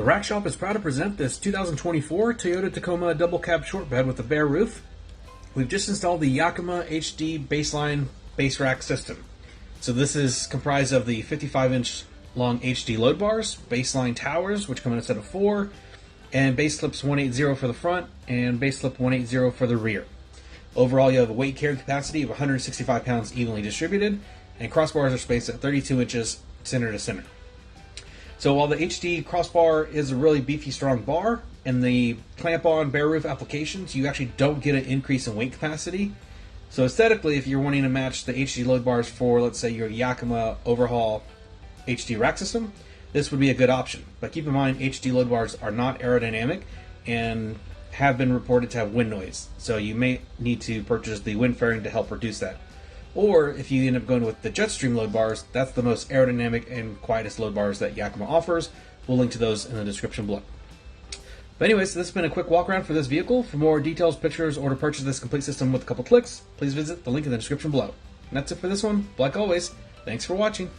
The Rack Shop is proud to present this 2024 Toyota Tacoma double cab short bed with a bare roof. We've just installed the Yakima HD BaseLine base rack system. So this is comprised of the 55-inch long HD load bars, BaseLine towers, which come in a set of 4, and base slips 180 for the front and base slip 180 for the rear. Overall, you have a weight carrying capacity of 165 pounds evenly distributed, and crossbars are spaced at 32 inches center to center. So while the HD crossbar is a really beefy, strong bar, in the clamp-on bare roof applications, you actually don't get an increase in weight capacity. So aesthetically, if you're wanting to match the HD load bars for, let's say, your Yakima overhaul HD rack system, this would be a good option. But keep in mind, HD load bars are not aerodynamic and have been reported to have wind noise. So you may need to purchase the wind fairing to help reduce that. Or if you end up going with the JetStream load bars, that's the most aerodynamic and quietest load bars that Yakima offers. We'll link to those in the description below. But anyways, this has been a quick walk around for this vehicle. For more details, pictures, or to purchase this complete system with a couple clicks, please visit the link in the description below. And that's it for this one. Like always, thanks for watching.